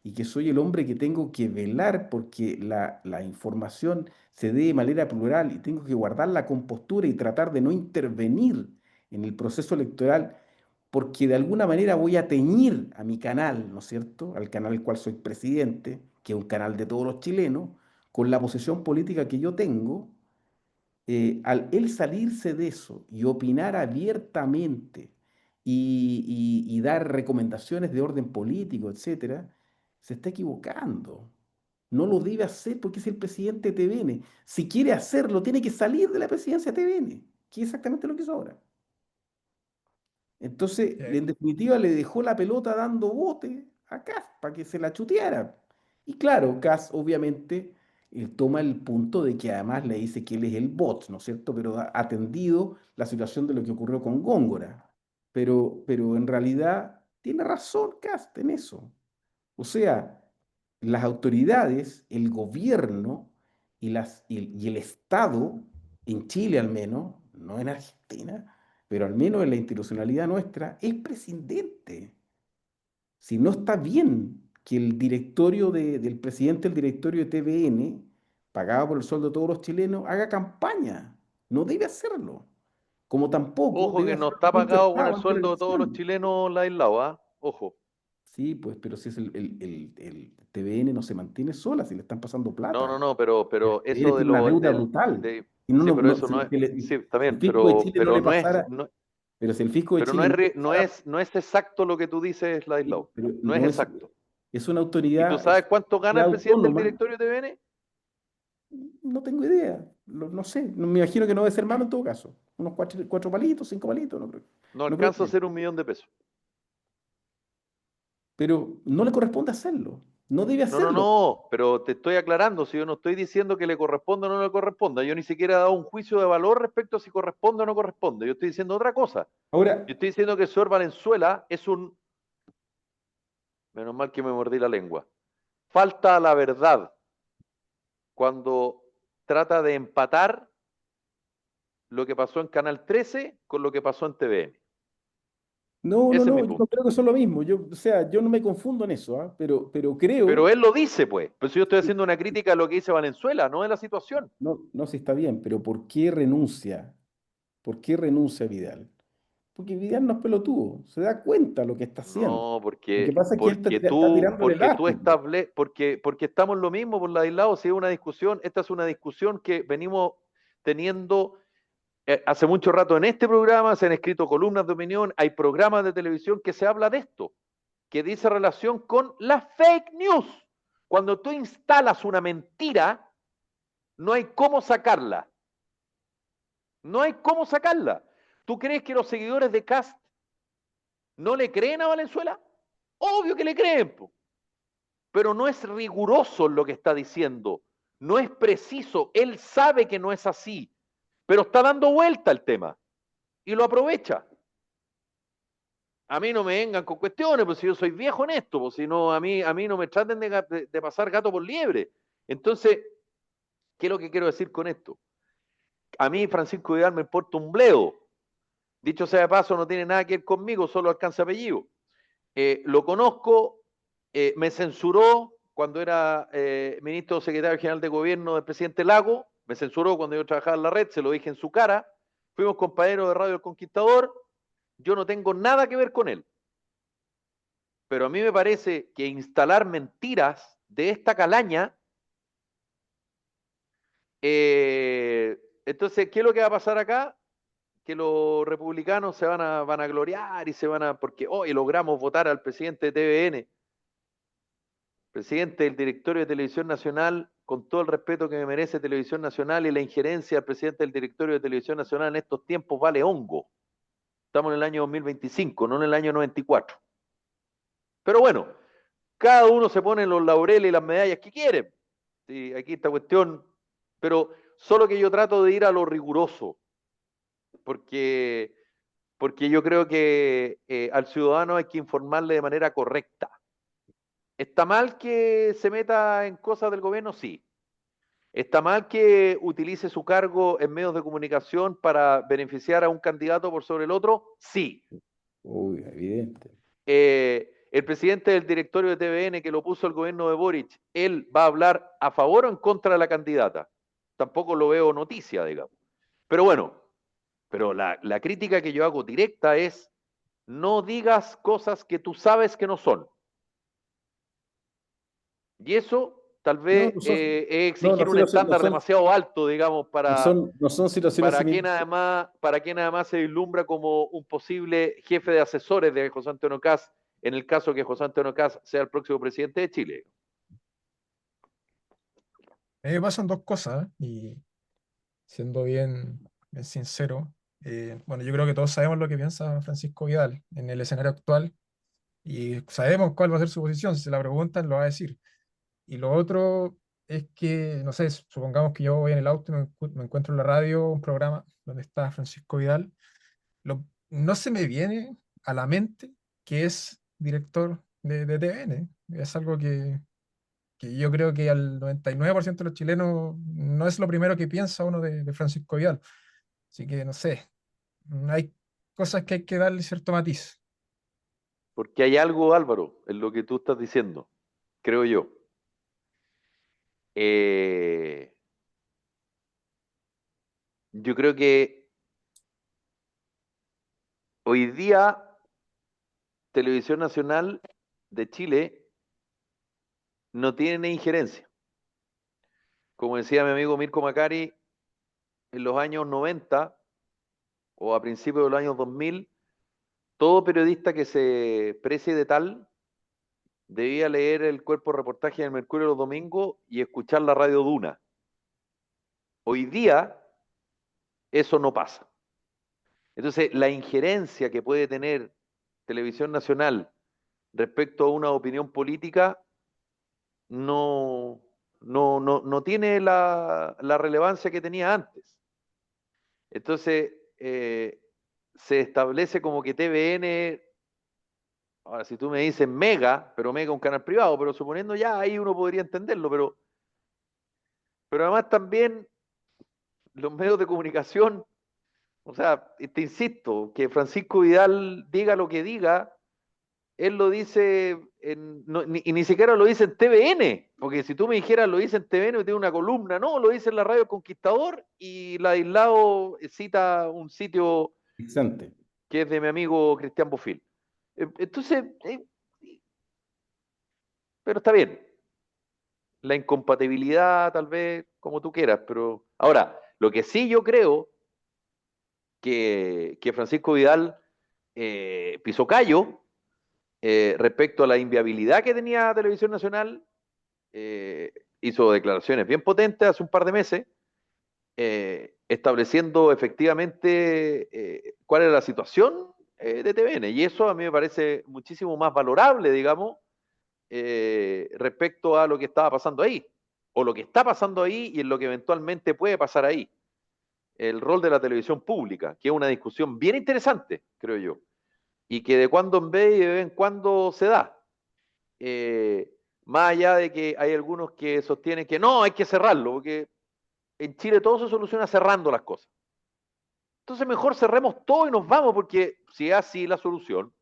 y que soy el hombre que tengo que velar porque la información se dé de manera plural y tengo que guardar la compostura y tratar de no intervenir en el proceso electoral porque de alguna manera voy a teñir a mi canal, ¿no es cierto?, al canal del cual soy presidente, que es un canal de todos los chilenos, con la posición política que yo tengo. Al él salirse de eso y opinar abiertamente y dar recomendaciones de orden político, etcétera, se está equivocando. No lo debe hacer porque es el presidente de TVN. Si quiere hacerlo, tiene que salir de la presidencia de TVN, que es exactamente lo que hizo ahora. Entonces, Sí, en definitiva, le dejó la pelota dando bote a Kass para que se la chuteara. Y claro, Kass obviamente toma el punto de que además le dice que él es el bot, ¿no es cierto? Pero ha atendido la situación de lo que ocurrió con Góngora. Pero en realidad tiene razón Kass en eso. O sea, las autoridades, el gobierno y el Estado, en Chile al menos, no en Argentina, pero al menos en la institucionalidad nuestra, es prescindente. Si no está bien que el directorio del presidente del directorio de TVN, pagado por el sueldo de todos los chilenos, haga campaña. No debe hacerlo. Como tampoco Ojo debe que no hacer está golpe de pagado con Estado el ante la sueldo de todos los elección. chilenos Ladislao, ¿ah? Ojo. Sí, pues, pero si es el TVN no se mantiene sola, si le están pasando No, no, plata. no, El pero TVN eso de tiene una lo deuda del brutal. Y no, sí, no, pero no, eso no es, sí, está si el bien, fisco de Chile no pero le no es, pasara, pero si el fisco de pero no Chile es, no le no pasara, es, no es exacto lo que tú dices, sí, Ladislao. pero No es no es, exacto. es una ¿Y tú autoridad, sabes cuánto es gana el presidente del autónoma, directorio de TVN? no tengo idea, no sé, me imagino que no debe ser malo en todo caso. Unos cuatro palitos, cinco palitos, no creo, No no creo alcanza a que. ser 1 millón de pesos. Pero no le corresponde hacerlo, no debe No, no, hacerlo. no, pero te estoy aclarando, si yo no estoy diciendo que le corresponda o no le corresponda, yo ni siquiera he dado un juicio de valor respecto a si corresponde o no corresponde, yo estoy diciendo otra cosa. Ahora, Yo estoy diciendo que el señor Valenzuela es un, menos mal que me mordí la lengua, falta a la verdad cuando trata de empatar lo que pasó en Canal 13 con lo que pasó en TVN. no, no, Ese es no, mi yo no punto. creo que son lo mismo. O sea, yo no me confundo en eso, ¿ah? Pero Pero creo, él lo dice, pues. Pues yo estoy haciendo una crítica a lo que dice Valenzuela, no de la situación. no, no sé si está bien, pero ¿por qué renuncia? ¿Por qué renuncia Vidal? Porque Vidal no es pelotudo, se da cuenta lo que está haciendo. No, Lo que pasa es que él está tirándole porque tú elástico. porque estamos lo mismo por lado, si es una discusión, esta es una discusión que venimos teniendo hace mucho rato en este programa, se han escrito columnas de opinión, hay programas de televisión que se habla de esto, que dice relación con las fake news. Cuando tú instalas una mentira, no hay cómo sacarla. No hay cómo sacarla. ¿Tú crees que los seguidores de Cast no le creen a Valenzuela? Obvio que le creen, po. Pero no es riguroso lo que está diciendo. No es preciso. Él sabe que no es así, pero está dando vuelta el tema y lo aprovecha. A mí no me vengan con cuestiones, pues si yo soy viejo en esto, pues si no, a mí no me traten de pasar gato por liebre. Entonces, ¿qué es lo que quiero decir con esto? A mí, Francisco Vidal, me importa un bledo. Dicho sea de paso, no tiene nada que ver conmigo, solo alcanza apellido. Lo conozco, me censuró cuando era ministro secretario general de gobierno del presidente Lago, me censuró cuando yo trabajaba en la red, se lo dije en su cara, fuimos compañeros de Radio El Conquistador, yo no tengo nada que ver con él, pero a mí me parece que instalar mentiras de esta calaña, entonces, ¿qué es lo que va a pasar acá? Que los republicanos van a gloriar y se van a, porque hoy logramos votar al presidente de TVN, presidente del directorio de Televisión Nacional, con todo el respeto que me merece Televisión Nacional y la injerencia del presidente del directorio de Televisión Nacional en estos tiempos vale hongo. Estamos en el año 2025, no en el año 94. Pero bueno, cada uno se pone los laureles y las medallas que quiere. Sí, aquí esta cuestión, pero solo que yo trato de ir a lo riguroso, porque, porque yo creo que al ciudadano hay que informarle de manera correcta. ¿Está mal que se meta en cosas del gobierno? Sí. ¿Está mal que utilice su cargo en medios de comunicación para beneficiar a un candidato por sobre el otro? Sí. Uy, evidente. El presidente del directorio de TVN que lo puso el gobierno de Boric, ¿él va a hablar a favor o en contra de la candidata? Tampoco lo veo noticia, digamos. Pero bueno, pero la crítica que yo hago directa es no digas cosas que tú sabes que no son. Y eso tal No, vez no son, es no, exigir un estándar demasiado alto, digamos, no son situaciones similares. para quien además se vislumbra como un posible jefe de asesores de José Antonio Caz, en el caso que José Antonio Caz sea el próximo presidente de Chile. A mí me pasan dos cosas, ¿eh? Y siendo bien sincero, bueno, yo creo que todos sabemos lo que piensa Francisco Vidal en el escenario actual y sabemos cuál va a ser su posición. Si se la preguntan, lo va a decir. Y lo otro es que, no sé, supongamos que yo voy en el auto y me encuentro en la radio un programa donde está Francisco Vidal. No se me viene a la mente que es director de TVN. Es algo que yo creo que al 99% de los chilenos no es lo primero que piensa uno de Francisco Vidal. Así que, no sé, hay cosas que hay que darle cierto matiz. Porque hay algo, Álvaro, en lo que tú estás diciendo, creo yo. Eh, yo creo que hoy día Televisión Nacional de Chile no tiene injerencia. Como decía mi amigo Mirko Macari, en los años 90 o a principios de los años 2000, todo periodista que se precie de tal debía leer el cuerpo de reportaje del Mercurio los domingos y escuchar la radio Duna. Hoy día eso no pasa. Entonces, la injerencia que puede tener Televisión Nacional respecto a una opinión política no, no tiene la relevancia que tenía antes. Entonces, se establece como que TVN, ahora si tú me dices Mega, pero Mega es un canal privado, pero suponiendo ya ahí uno podría entenderlo, pero además también los medios de comunicación, o sea, te insisto, que Francisco Vidal diga lo que diga, él lo dice y ni siquiera lo dice en TVN, porque si tú me dijeras lo dice en TVN, tiene una columna, no, lo dice en la radio Conquistador y la de Aislado cita un sitio Interesante. que es de mi amigo Cristian Bofil. Entonces, pero está bien, la incompatibilidad tal vez, como tú quieras, pero ahora, lo que sí yo creo que Francisco Vidal pisó callo respecto a la inviabilidad que tenía Televisión Nacional, eh, hizo declaraciones bien potentes hace un par de meses, estableciendo efectivamente cuál era la situación de TVN. Y eso a mí me parece muchísimo más valorable, digamos, respecto a lo que estaba pasando ahí, o lo que está pasando ahí y en lo que eventualmente puede pasar ahí. El rol de la televisión pública, que es una discusión bien interesante, creo yo, y que de cuando en vez y de vez en cuando se da. Eh, Más allá de que hay algunos que sostienen que no, hay que cerrarlo, porque en Chile todo se soluciona cerrando las cosas. Entonces mejor cerremos todo y nos vamos, porque si es así la solución,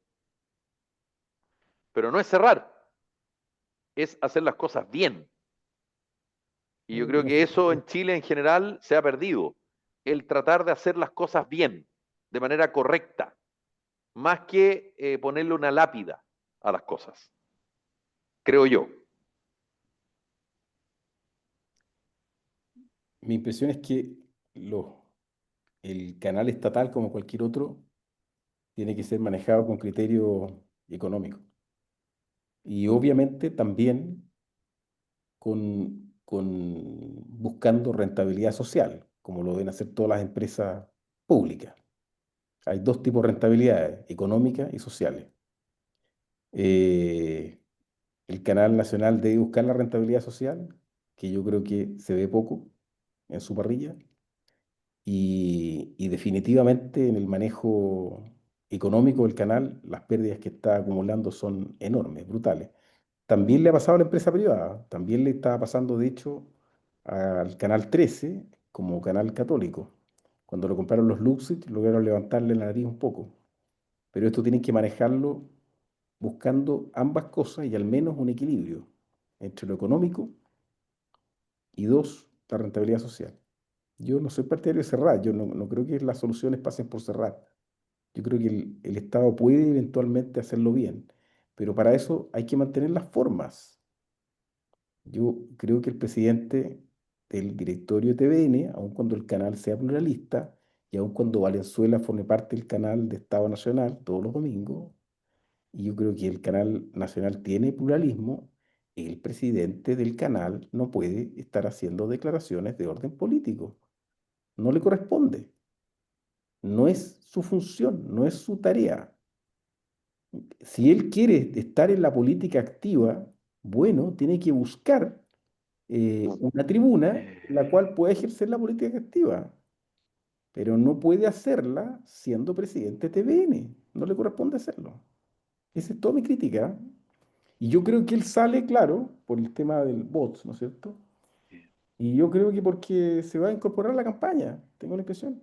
pero no es cerrar, es hacer las cosas bien. Y yo creo No que sé, eso en Chile en general se ha perdido. El tratar de hacer las cosas bien, de manera correcta, más que ponerle una lápida a las cosas, creo yo. mi impresión es que los, el canal estatal, como cualquier otro, tiene que ser manejado con criterio económico. Y obviamente también buscando rentabilidad social, como lo deben hacer todas las empresas públicas. Hay dos tipos de rentabilidades, económicas y sociales. Eh, el canal nacional debe buscar la rentabilidad social, que yo creo que se ve poco en su parrilla, y definitivamente en el manejo económico del canal, las pérdidas que está acumulando son enormes, brutales. También le ha pasado a la empresa privada, también le está pasando, de hecho, al Canal 13 como canal católico. Cuando lo compraron los Luxit, lograron levantarle la nariz un poco. Pero esto tienen que manejarlo buscando ambas cosas y al menos un equilibrio entre lo económico y dos, la rentabilidad social. Yo no soy partidario de cerrar, yo no creo que las soluciones pasen por cerrar. Yo creo que el Estado puede eventualmente hacerlo bien, pero para eso hay que mantener las formas. Yo creo que el presidente del directorio de TVN, aun cuando el canal sea pluralista, y aun cuando Valenzuela forme parte del canal de Estado Nacional todos los domingos, y yo creo que el canal nacional tiene pluralismo, el presidente del canal no puede estar haciendo declaraciones de orden político. No le corresponde. No es su función, no es su tarea. Si él quiere estar en la política activa, bueno, tiene que buscar una tribuna en la cual pueda ejercer la política activa, pero no puede hacerla siendo presidente de TVN. No le corresponde hacerlo. Esa es toda mi crítica. Y yo creo que él sale, claro, por el tema del bots, ¿no es cierto? Y yo creo que porque se va a incorporar a la campaña, tengo la impresión.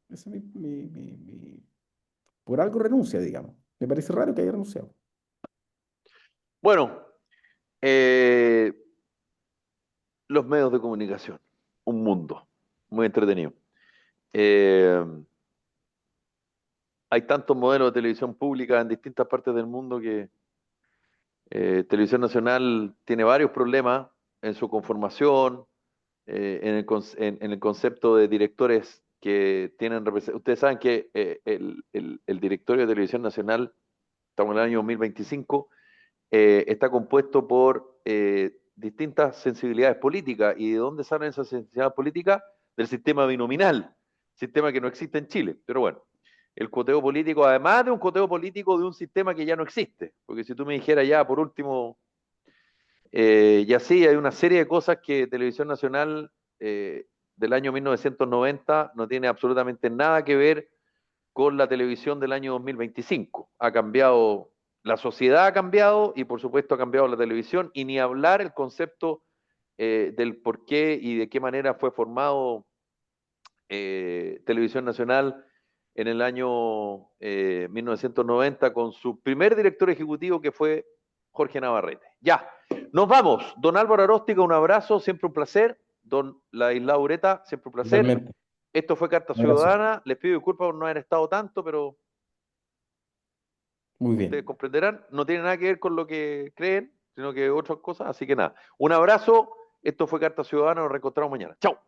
Esa es por algo renuncia, digamos. Me parece raro que haya renunciado. Bueno, los medios de comunicación, un mundo muy entretenido. Eh, Hay tantos modelos de televisión pública en distintas partes del mundo que Televisión Nacional tiene varios problemas en su conformación, en el concepto de directores que tienen ustedes saben que el directorio de Televisión Nacional, estamos en el año 2025, está compuesto por distintas sensibilidades políticas. ¿Y de dónde salen esas sensibilidades políticas? Del sistema binominal, sistema que no existe en Chile. Pero bueno, el coteo político, además de un coteo político de un sistema que ya no existe. Porque si tú me dijeras ya, por último, ya sí, hay una serie de cosas que Televisión Nacional del año 1990 no tiene absolutamente nada que ver con la televisión del año 2025. Ha cambiado, la sociedad ha cambiado y por supuesto ha cambiado la televisión y ni hablar el concepto del por qué y de qué manera fue formado Televisión Nacional en el año 1990 con su primer director ejecutivo que fue Jorge Navarrete. Ya, nos vamos. Don Álvaro Aróstica, un abrazo, siempre un placer. Don Ladislao Ureta, siempre un placer. Totalmente. Esto fue Carta Un abrazo. Ciudadana. Les pido disculpas por no haber estado tanto, pero Muy ustedes bien. comprenderán, no tiene nada que ver con lo que creen, sino que otras cosas. Así que nada, un abrazo. Esto fue Carta Ciudadana. Nos reencontramos mañana. Chao.